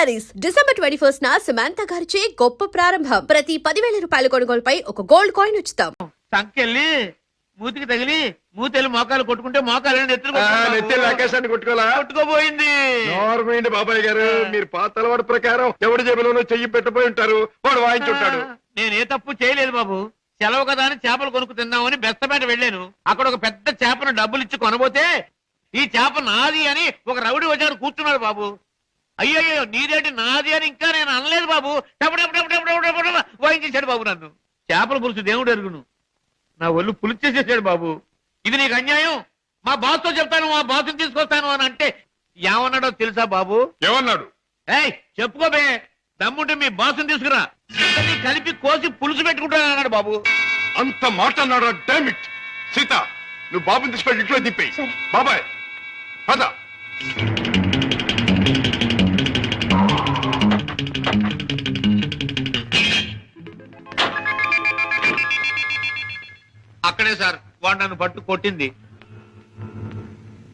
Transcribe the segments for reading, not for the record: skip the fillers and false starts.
Saris December 21 Samantha గారిచే గొప్ప ప్రారంభం. ప్రతి 10,000 రూపాయల కొనుగోలుపై ఒక గోల్డ్ కాయిన్ ఉచితం. సంకెళ్ళి మూతికి తగిలి మూతెళ్ళి మోకాలు కొట్టుకుంటే మోకాలు కొట్టుకోబోయింది. బాబాయ్ గారు మీరు పాత అలవాటు ప్రకారం ఎవడి జేబులోనో చెయ్యి పెట్టబోయి ఉంటారు, వాడు వాయించుంటాడు. నేనే తప్పు చేయలేదు బాబు. సెలవు కదా అని చేపలు కొనుక్కు తిందామని బెస్తపేట వెళ్ళాను. అక్కడ ఒక పెద్ద చేపను డబ్బులు ఇచ్చి కొనబోతే ఈ చేప నాది అని ఒక రౌడీ వచ్చాడు కూర్చున్నాడు బాబు. అయ్యయ్యో నీదేంటి నాది అని ఇంకా నేను అనలేదు బాబు. వాయించేశాడు బాబు నన్ను. చేపల పులుసు దేవుడు ఎరుగును, నా ఒళ్ళు పులిచేసేసాడు బాబు. ఇది నీకు అన్యాయం, మా బాస్ తో చెప్తాను, మా బాస్ని తీసుకొస్తాను అని అంటే ఏమన్నాడో తెలుసా బాబు? ఏమన్నాడు? ఏయ్ చెప్పుకోబే, దమ్ముంటే మీ బాస్ని తీసుకురా, ఇద్దరిని కలిపి కోసి పులుసు పెట్టుకుంటాను అన్నాడు బాబు. అంత మాట అన్నాడు? డామిట్ సీత, నువ్వు బాబుని తీసుకెళ్ళి ఇంట్లో దింపేయి. బాబాయ్ పద. అక్కడే సార్ వాడు నన్ను పట్టు కొట్టింది.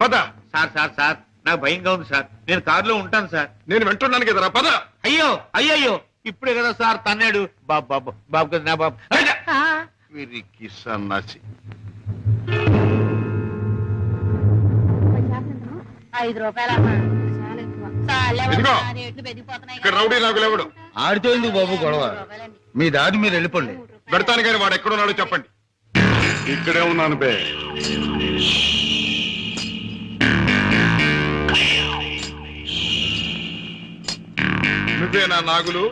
పద. సార్ సార్ సార్ నాకు భయంగా ఉంది సార్, నేను కారులో ఉంటాను సార్. నేను వింటున్నాను కదరా, పద. అయ్యో అయ్యయ్యో ఇప్పుడే కదా సార్ తన్నాడు. బాబు బాబు బాబు కదా నా బాబు. వీరికి సన్నాసి. 5 రూపాయలమ్మా, ఇదిగో ఇక్కడ రౌడీ నాకు లేవడు. ఆడితో ఎందుకు బాబు గొడవ? మీ దారి మీరు వెళ్ళిపోండి. పెడతాను కానీ వాడు ఎక్కడున్నాడో చెప్పండి. ఇక్కడే ఉన్నాను బే. నువ్వే నా నాగులు?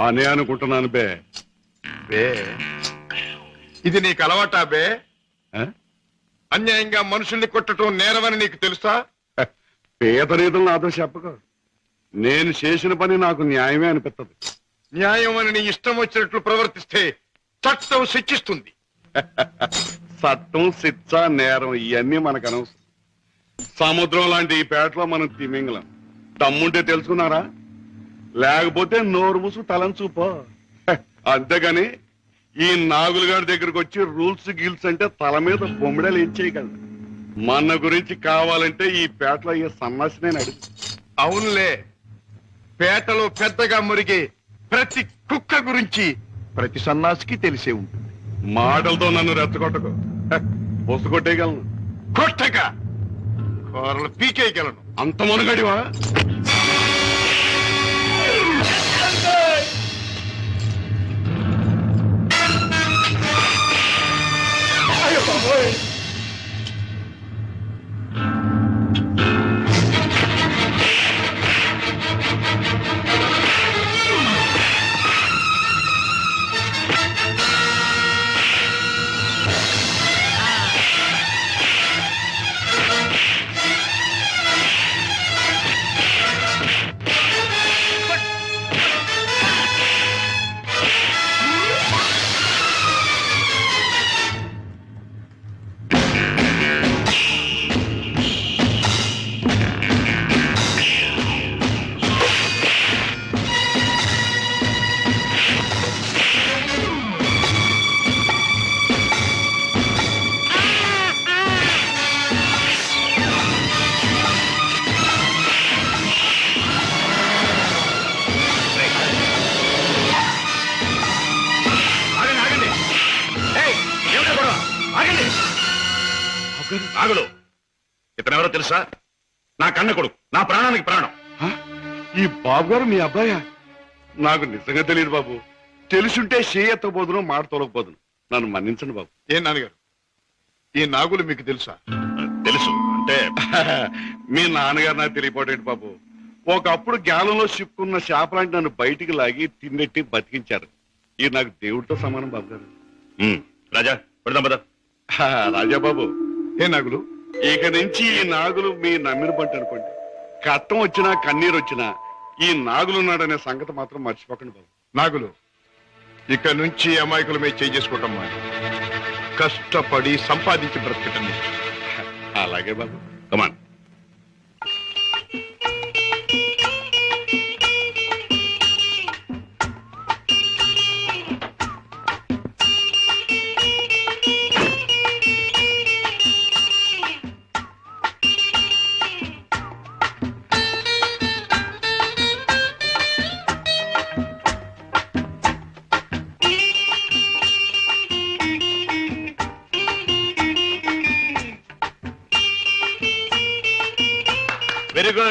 అనే అనుకుంటున్నాను బే. బే ఇది నీకు అలవాటా బే? అన్యాయంగా మనుషుల్ని కొట్టడం నేరమని నీకు తెలుసా? పేదరీతులు నాతో చెప్పకు. నేను చేసిన పని నాకు న్యాయమే అనిపిస్తుంది. న్యాయం అని నీ ఇష్టం వచ్చినట్లు ప్రవర్తిస్తే చట్టం శిక్షిస్తుంది. చట్టం, శిక్ష, నేరం ఇవన్నీ మనకు అనవసరం. సముద్రం లాంటి ఈ పేటలో మనం తిమింగలం. దమ్ముంటే తెలుసుకున్నారా? లేకపోతే నోరు మూసు తలంచూపో. అంతేగాని ఈ నాగులు గారి దగ్గరకు వచ్చి రూల్స్ గీల్స్ అంటే తల మీద బొమ్మిడలు ఏం చేయగలరు. మన గురించి కావాలంటే ఈ పేటలో ఈ సన్నాసినే అడుగు. అవునులే, పేటలో పెద్దగా మురిగే ప్రతి కుక్క గురించి ప్రతి సన్నాసికి తెలిసే ఉంటుంది. మాటలతో నన్ను రెచ్చగొట్టకు. పొసు కొట్టేయగలను, కొట్టక కూరలు పీకేయగలను. అంత మునగడివా? నాగులు, ఇతనెవరో తెలుసా? నా కన్న కొడుకు, నా ప్రాణానికి ప్రాణం. ఈ బాబు గారు మీ అబ్బాయా? నాకు నిజంగా తెలియదు బాబు. తెలుసుంటే చేయెత్తబోదును, మాట తొలగపోదును. నన్ను మన్నించండి బాబు. ఏం నాన్నగారు, ఈ నాగులు మీకు తెలుసా? తెలుసు అంటే మీ నాన్నగారు నాకు తెలియపోటేంటి బాబు. ఒకప్పుడు గ్యాలంలో చిక్కున్న చేపలాంటి నన్ను బయటికి లాగి తిన్నెట్టి బతికించారు. ఇది నాకు దేవుడితో సమానం బాబు గారు. రాజా పెడదాం పద. రాజా బాబు, ఏ నాగులు, ఇక నుంచి ఈ నాగులు మీ నమ్మిన పంట అనుకోండి. కట్టం వచ్చినా కన్నీరు వచ్చినా ఈ నాగులున్నాడనే సంగతి మాత్రం మర్చిపోకండి బాబు. నాగులు, ఇక నుంచి అమాయకుల మీద చేసుకుంటాం. కష్టపడి సంపాదించి బ్రతకటం. అలాగే బాబు, come on.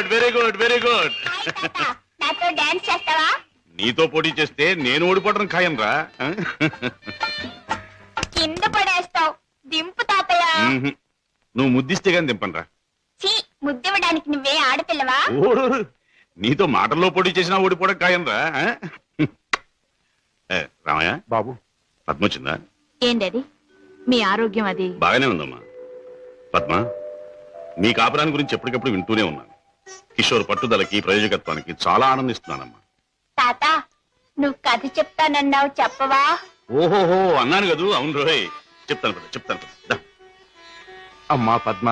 Good very good very good నాతో డాన్స్ చేస్తావా? నీతో పోటీ చేస్తే నేను ఓడిపోవడం ఖాయం రా కింద పడేస్తావు. దింపు తాతయ్య. నువ్వు ముద్దిస్తే గాని దింపనరా. చీ, ముద్దివ్వడానికి నువ్వే ఆడపిల్లవా? ఓడు నీతో మాటల్లో పోటీ చేసినా ఓడిపోవడం ఖాయం రా. రామయ్య బాబు, పద్మ వచ్చిందా? ఏం డాడీ, మీ ఆరోగ్యం అది? బాగానే ఉందమ్మా. పద్మ, నీ కాపురాన్ని గురించి ఎప్పటికప్పుడు వింటూనే ఉన్నాను. కిషోర్ పట్టుదలకి ప్రయోజకత్వానికి చాలా ఆనందిస్తున్నానమ్మా. తాత, నువ్వు కథ చెప్తానన్నావు, చెప్పవా? ఓహోహో అన్నాను కదూ. అవును రోయ్, చెప్తాను. దా. అమ్మా పద్మ,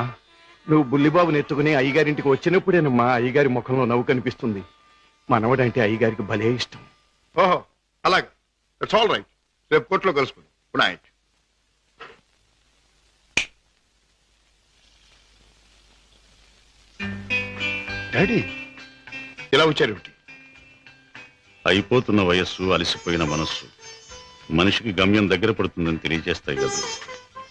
నువ్వు బుల్లిబాబుని ఎత్తుకుని అయ్యగారింటికి వచ్చినప్పుడేనమ్మా అయ్యగారి ముఖంలో నవ్వు కనిపిస్తుంది. మనవడంటే అయ్యగారికి భలే ఇష్టం. ఓహో అలాగే, ఇట్స్ ఆల్ రైట్. రేపు కోర్టులో కలుసుకుంది. Good night. డాడీ, ఇలా వచ్చారేమిటి? అయిపోతున్న వయస్సు, అలసిపోయిన మనస్సు మనిషికి గమ్యం దగ్గర పడుతుందని తెలియజేస్తాయి కదా.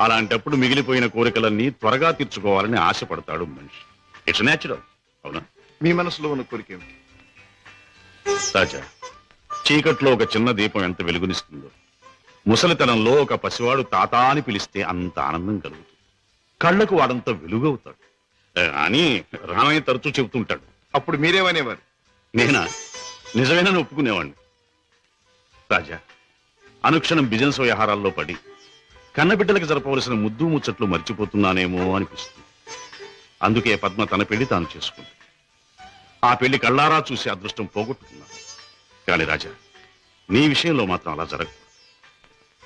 అలాంటప్పుడు మిగిలిపోయిన కోరికలన్నీ త్వరగా తీర్చుకోవాలని ఆశపడతాడు మనిషి. It's natural. అవునా? మీ మనసులో ఉన్న కోరిక ఏమిటి? రాజా, చీకట్లో ఒక చిన్న దీపం ఎంత వెలుగునిస్తుందో, ముసలితనంలో ఒక పసివాడు తాత అని పిలిస్తే అంత ఆనందం కలుగుతుంది. కళ్ళకు వాడంత వెలుగవుతాడు అని రామయ్య తరచూ చెబుతుంటాడు. అప్పుడు మీరేమనేవారు? నేనా? నిజమేనని ఒప్పుకునేవాడిని. రాజా, అనుక్షణం బిజినెస్ వ్యవహారాల్లో పడి కన్నబిడ్డలకు జరపవలసిన ముద్దు ముచ్చట్లు మర్చిపోతున్నానేమో అనిపిస్తుంది. అందుకే పద్మ తన పెళ్లి తాను చేసుకుంది. ఆ పెళ్లి కళ్ళారా చూసి అదృష్టం పోగొట్టుకున్నాను. కానీ రాజా, నీ విషయంలో మాత్రం అలా జరగదు.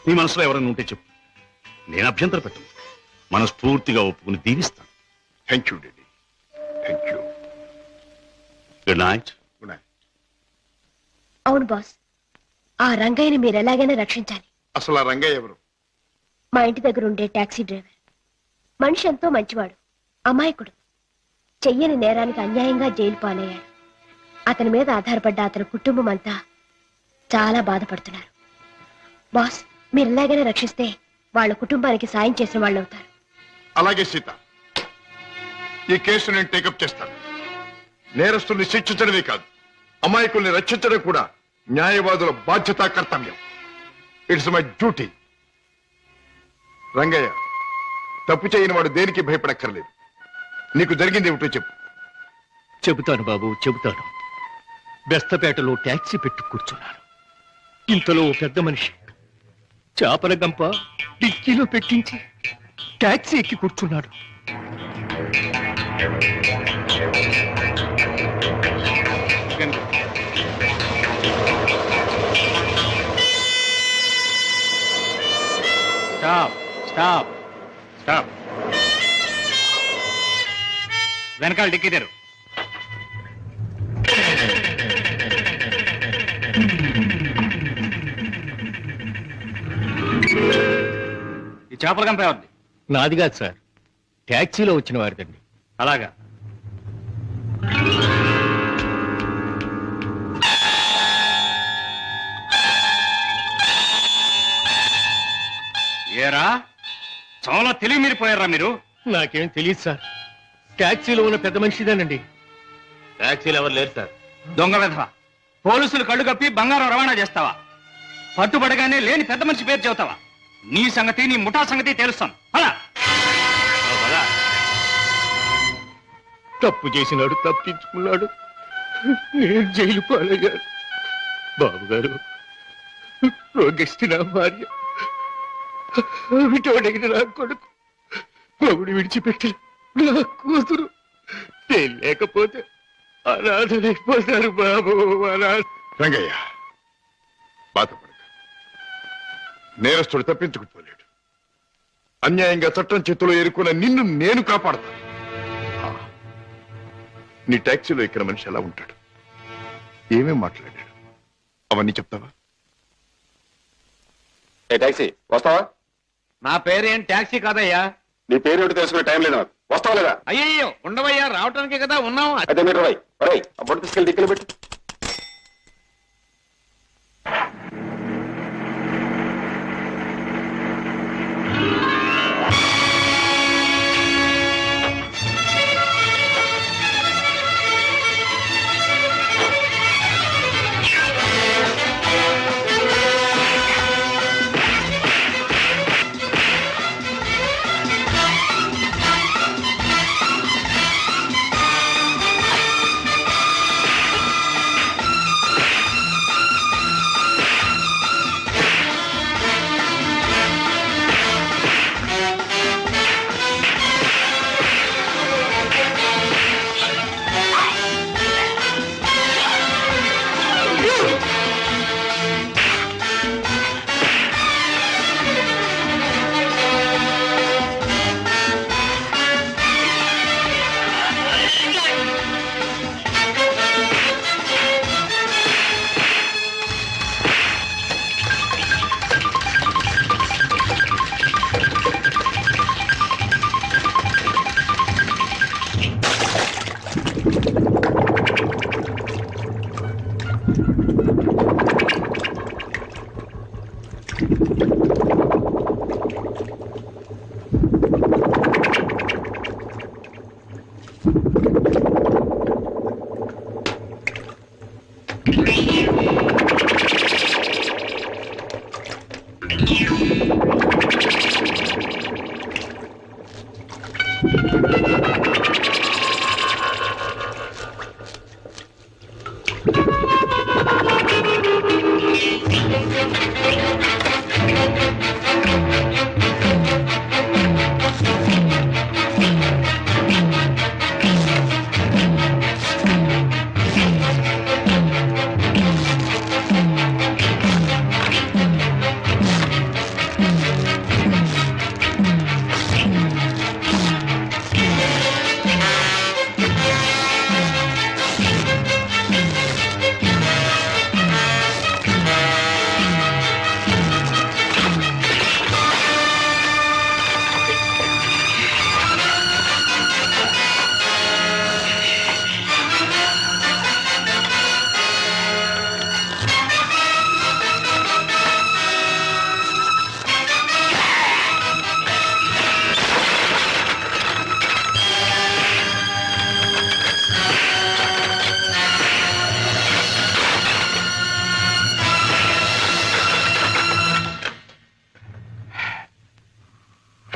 నీ మనసులో ఎవరైనా ఉంటే చెప్పు, నేను అభ్యంతర పెట్టను. మనస్ఫూర్తిగా ఒప్పుకుని దీవిస్తాను. Thank you daddy, thank you. Good night. Good night. అవును బాస్, ఆ రంగయ్యని మీరు ఎలాగైనా రక్షించాలి. అసలు ఆ రంగయ్య ఎవరు? మా ఇంటి దగ్గర ఉండే టాక్సీ డ్రైవర్. మనిషి ఎంతో మంచివాడు, అమాయకుడు. చెయ్యని నేరానికి అన్యాయంగా జైలు పాలయ్యాడు. అతని మీద ఆధారపడ్డ అతని కుటుంబం అంతా చాలా బాధపడుతున్నారు. బాస్, మీరు ఎలాగైనా రక్షిస్తే వాళ్ళ కుటుంబానికి సాయం చేసిన వాళ్ళు అవుతారు. అలాగే సీత, ఈ కేసు నేను టేకప్ చేస్తాను. నేరస్తుల్ని శిక్షించడమే కాదు, అమాయకుల్ని రక్షించడం కూడా న్యాయవాదుల బాధ్యత, కర్తవ్యం. It's my duty. రంగయ్య, తప్పు చేయని వాడు దేనికి భయపడక్కర్లేదు. నీకు జరిగింది ఏమిటో చెప్పు. చెబుతాను బాబు, చెబుతాను. బెస్తపేటలో టాక్సీ పెట్టి కూర్చున్నాను. ఇంతలో ఓ పెద్ద మనిషి చేపల గంప డిక్కీలో పెట్టించి టాక్సీ ఎక్కి కూర్చున్నాడు. Stop stop stop. వెనకాల డిక్కీ తెరు. ఈ చేపల గంప ఎవరిది? నాది కాదు సార్, టాక్సీలో వచ్చిన వారిదండి. అలాగా. ఏరా, చాలా తెలివి మీరిపోయారా మీరు? నాకేం తెలియదు సార్, టాక్సీలో ఉన్న పెద్ద మనిషిదేనండి. టాక్సీలు ఎవరు లేరు సార్. దొంగ వెధవ, పోలీసులు కళ్ళు కప్పి బంగారం రవాణా చేస్తావా? పట్టుబడగానే లేని పెద్ద మనిషి పేరు చెబుతావా? నీ సంగతి, నీ ముఠా సంగతి తెలుస్తాను. అలా తప్పు చేసినాడు, తప్పించుకున్నాడు, నేను జైలు పాలయ్యాను. బాబు గారు, రోగిష్టి నా భార్య, విటోడైన నా కొడుకు, మొగుడు విడిచిపెట్టిన నా కూతురు, నేను లేకపోతే అనాథలైపోతారు బాబు. రంగయ్య, బాధపడక. నేరస్తుడు తప్పించుకుపోలేడు. అన్యాయంగా చట్టం చేతిలో ఎరుకున్న నిన్ను నేను కాపాడతాను. నీ టాక్సీలో ఎక్కిన మనిషి ఎలా ఉంటాడు, ఏమేం మాట్లాడాడు, అవన్నీ చెప్తావా? టాక్సీ వస్తావా? నా పేరేం టాక్సీ కాదయ్యా. నీ పేరు ఏమిటి తెలుసుకునే టైం లేదు నాకు. వస్తావా లేదా? అయ్యయ్యో, ఉండవయ్యా, రావటానికే కదా ఉన్నాం. అయితే మీరు ఆ బొట్టు తీసుకెళ్ళి దిక్కులు పెట్టి.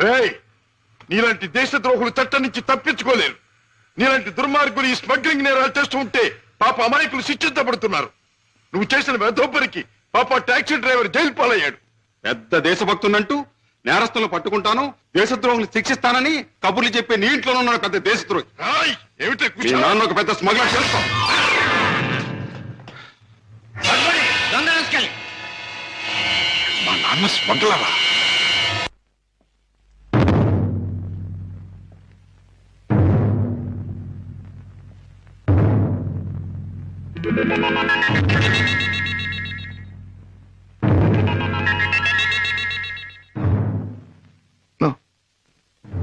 రేయ్, నీలాంటి దేశద్రోహులు చట్టం నుంచి తప్పించుకోలేరు. నీలాంటి దుర్మార్గులు ఈ స్మగ్లింగ్ నేరాలు చేస్తూ ఉంటే పాప అమాయకులు శిక్షించబడుతున్నారు. నువ్వు చేసిన వెధోపరికి పాప టాక్సీ డ్రైవర్ జైలు పాలయ్యాడు. పెద్ద దేశభక్తునంటూ నేరస్తులను పట్టుకుంటాను, దేశద్రోహులు శిక్షిస్తానని కబుర్లు చెప్పే నీ ఇంట్లోనే ఉన్నాడు పెద్ద దేశద్రోహి. రాయ్, ఏమిటే మీ నాన్న ఒక పెద్ద స్మగ్లర్ చేస్తాం. మా నాన్న స్మగ్లరా?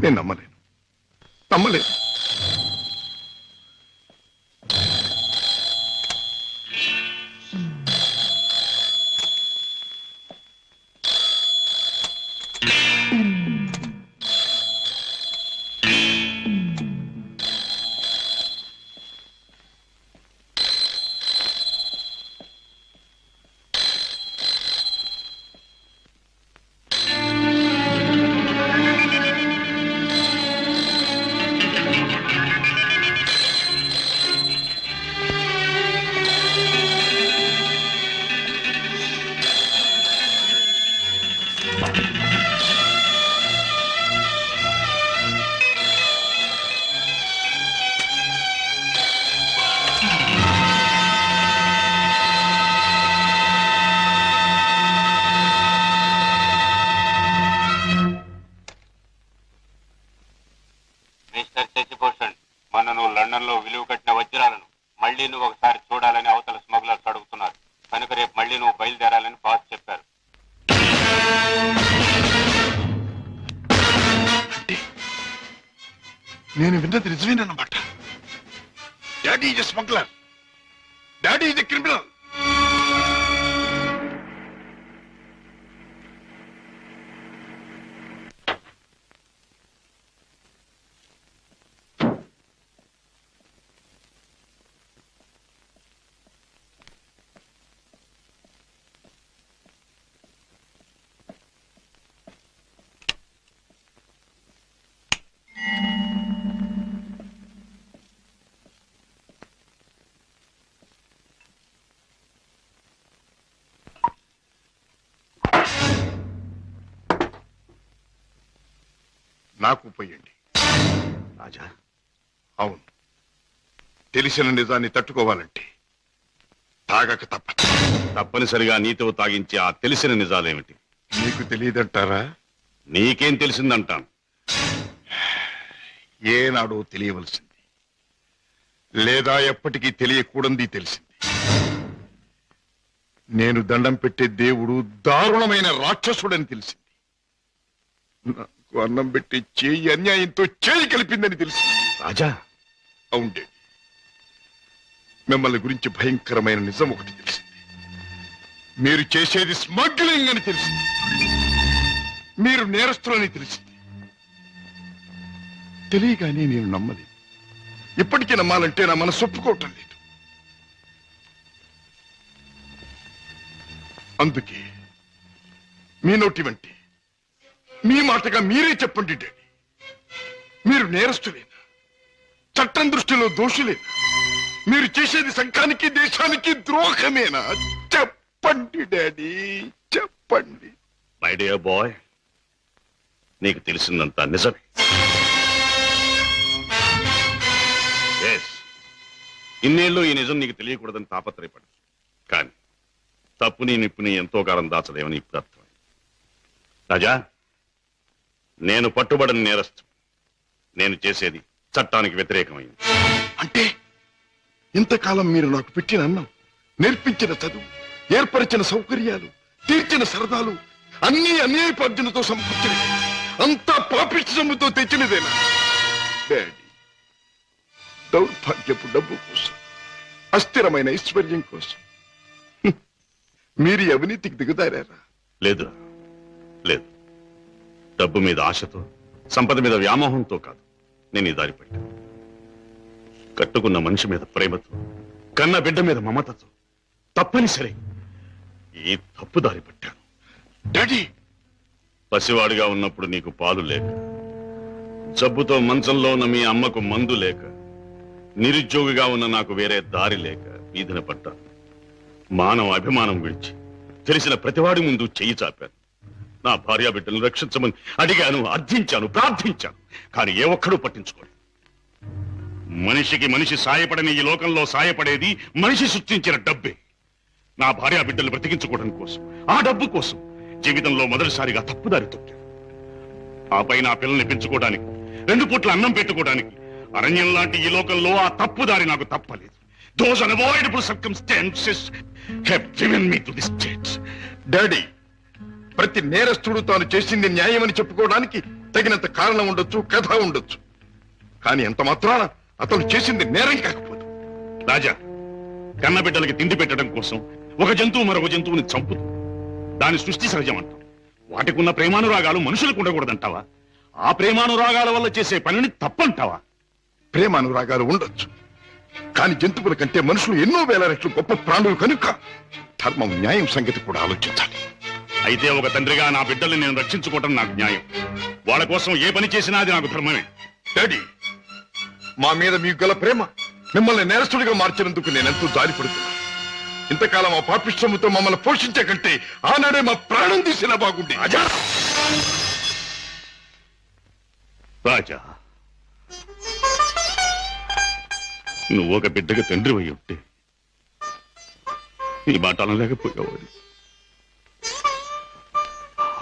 నేను నమ్మలేదు. మిస్టర్ శశిభూషణ్, మొన్న నువ్వు లండన్ లో విలువ కట్టిన వజ్రాలను మళ్ళీ నువ్వు ఒకసారి చూడాలని అవతల స్మగ్లర్స్ అడుగుతున్నారు. కనుక రేపు మళ్ళీ నువ్వు బయలుదేరాలని బాస్ చెప్పారు. నేను విన్నది నిజమేనన్నమాట. Daddy is smuggler. Daddy is criminal. నాకు పోయండి. రాజా, అవును, తెలిసిన నిజాన్ని తట్టుకోవాలంటే తాగక తప్పదు. తప్పనిసరిగా నీతో తాగించి ఆ తెలిసిన నిజాలేమిటి? మీకు తెలియదంటారా? నీకేం తెలిసిందంటాను. ఏనాడో తెలియవలసింది, లేదా ఎప్పటికీ తెలియకూడదు తెలిసింది. నేను దండం పెట్టే దేవుడు దారుణమైన రాక్షసుడని తెలిసింది. నాకు అన్నం పెట్టి చేయి అన్యాయంతో చేయి కలిపిందని తెలిసింది. రాజా, అవుండే మిమ్మల్ని గురించి భయంకరమైన నిజం ఒకటి తెలిసింది. మీరు చేసేది స్మగ్లింగ్ అని తెలిసింది. మీరు నేరస్తులని తెలిసింది. తెలియగానే నేను నమ్మలేదు. ఇప్పటికీ నమ్మాలంటే నా మనసు ఒప్పుకోవటం లేదు. అందుకే మీ నోటి వంటి మీ మాటగా మీరే చెప్పండి డాడీ, మీరు నేరస్తులేనా? చట్టం దృష్టిలో దోషులేనా? మీరు చేసేది సంఘానికి దేశానికి ద్రోహమేనా? చెప్పండి డాడీ, చెప్పండి. మై డియర్ బాయ్, నీకు తెలిసిందంతా నిజమే. ఇన్నేళ్ళు ఈ నిజం నీకు తెలియకూడదని తాపత్రయపడు. కానీ తప్పుని నిప్పుని ఎంతో కాలం దాచలేమని ఇప్పుడు అర్థమైంది. రాజా, నేను పట్టుబడిన నేరస్తు. నేను చేసేది చట్టానికి వ్యతిరేకమైంది. అంటే ఇంతకాలం మీరు నాకు పెట్టిన అన్నం, నేర్పించిన చదువు, ఏర్పరిచిన సౌకర్యాలు, తీర్చిన సరదాలు అన్ని అన్యాయపార్జనతో సమకూర్చినవి, అంతా పాపిష్టి సొమ్ముతో తెచ్చినదేనా? డాడీ, దౌర్భాగ్యపు డబ్బు కోసం, అస్థిరమైన ఐశ్వర్యం కోసం మీరు అవినీతికి దిగుదారా? లేదు లేదు, డబ్బు మీద ఆశతో, సంపద మీద వ్యామోహంతో కాదు నేను ఈ దారి పట్టాను. కట్టుకున్న మనిషి మీద ప్రేమతో, కన్న బిడ్డ మీద మమతతో తప్పనిసరి ఈ తప్పు దారి పట్టాను. డాడీ, పసివాడిగా ఉన్నప్పుడు నీకు పాలు లేక, జబ్బుతో మంచంలో ఉన్న మీ అమ్మకు మందు లేక, నిరుద్యోగిగా ఉన్న నాకు వేరే దారి లేక వీధిన పడ్డాను. మానవ అభిమానం విడిచి తెలిసిన ప్రతివాడి ముందు చెయ్యి చాపాను. నా భార్యా బిడ్డను రక్షించమని అడిగాను, అర్థించాను, ప్రార్థించాను. కానీ ఏ ఒక్కడూ పట్టించుకోలేదు. మనిషికి మనిషి సాయపడని ఈ లోకంలో సాయపడేది మనిషి సృష్టించిన డబ్బే. నా భార్యా బిడ్డలు బ్రతికించుకోవడం కోసం, ఆ డబ్బు కోసం జీవితంలో మొదటిసారిగా తప్పుదారి తొక్కాను. ఆపై నా పిల్లల్ని పెంచుకోవడానికి, 2 పూట్ల అన్నం పెట్టుకోవడానికి అరణ్యం లాంటి ఈ లోకంలో ఆ తప్పుదారి నాకు తప్పలేదు. Those unavoidable circumstances have driven me to this state. Daddy, ప్రతి నేరస్తుడు తాను చేసింది న్యాయమని చెప్పుకోవడానికి తగినంత కారణం ఉండొచ్చు, కథ ఉండొచ్చు. కానీ ఎంత మాత్రాన అతను చేసింది నేరం కాకపోదు. రాజా, కన్నబిడ్డలకి తిండి పెట్టడం కోసం ఒక జంతువు మరొక జంతువుని చంపుతూ దాని సృష్టి సహజం అంటాం. వాటికున్న ప్రేమానురాగాలు మనుషులకు ఉండకూడదంటావా? ఆ ప్రేమానురాగాల వల్ల చేసే పనిని తప్పంటావా? ప్రేమానురాగాలు ఉండొచ్చు, కానీ జంతువుల కంటే మనుషులు ఎన్నో వేల రెట్లు గొప్ప ప్రాణులు కనుక ధర్మం, న్యాయం సంగతి కూడా ఆలోచించాలి. అయితే ఒక తండ్రిగా నా బిడ్డల్ని నేను రక్షించుకోవటం నాకు న్యాయం. వాళ్ళ కోసం ఏ పని చేసినా అది నాకు ధర్మమే. డాడీ, మా మీద మీకు గల ప్రేమ మిమ్మల్ని నేరస్తుడిగా మార్చినందుకు నేనెంతో జాలిపడుతున్నాను. ఇంతకాలం ఆ పాపిష్టముతో మమ్మల్ని పోషించే కంటే ఆనాడే మా ప్రాణం తీసినా బాగుండే. రాజా, రాజా, నువ్వు ఒక బిడ్డగా తండ్రి అయి ఉంటే ఈ మాట అనలేకపోయేవాడు,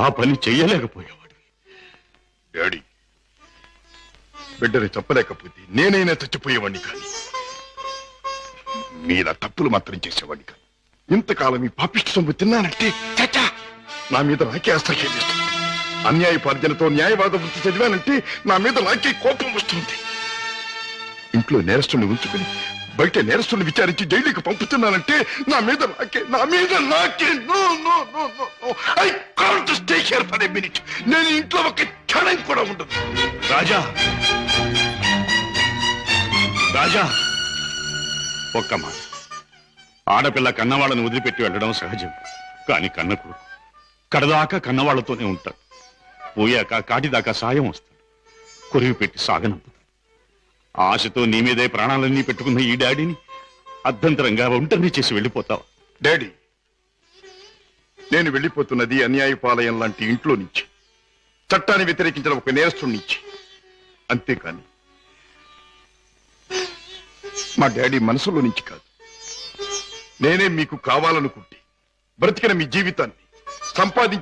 ఆ పని చెయ్యలేకపోయేవాడు. డాడీ, బిడ్డని చెప్పలేకపోతే నేనైనా చచ్చిపోయేవాడిని, కానీ మీలా తప్పులు మాత్రం చేసేవాడిని కాదు. ఇంతకాలం ఈ పాపిష్టి సొమ్ము తిన్నానంటే చచ్చా నా మీద నాకే అసహ్యం వేస్తుంది. అన్యాయపార్జనతో న్యాయవాద వృత్తి చదివానంటే నా మీద నాకే కోపం వస్తుంది. ఇంట్లో నేరస్తుని ఉంచుకుని బయట నేరస్తుని విచారించి జైలుకి పంపుతున్నానంటే నా మీద నాకే I can't stay here for a minute. నేను ఇంట్లో ఒక క్షణం కూడా ఉండదు. రాజా, రాజా, ఒక్క మాట. ఆడపిల్ల కన్నవాళ్ళని వదిలిపెట్టి వెళ్ళడం సహజం. కానీ కన్న కొడుకు కడదాకా కన్నవాళ్లతోనే ఉంటాడు. పోయాక కాటిదాకా సాయం వస్తాడు. కొరివి పెట్టి సాగనంపుతాడు. ఆశతో నీ మీదే ప్రాణాలన్నీ పెట్టుకున్న ఈ డాడీని అర్ధంతరంగా ఒంటరిని చేసి వెళ్ళిపోతావా? డాడీ, నేను వెళ్ళిపోతున్నది అన్యాయపాలయం లాంటి ఇంట్లో నుంచి, చట్టాన్ని వ్యతిరేకించిన ఒక నేరస్తుడి నుంచి. అంతేకాని మా డాడీ మనసులో నుంచి కాదు. నేనే మీకు కావాలనుకుంటే బ్రతికిన మీ జీవితాన్ని సంపాదించి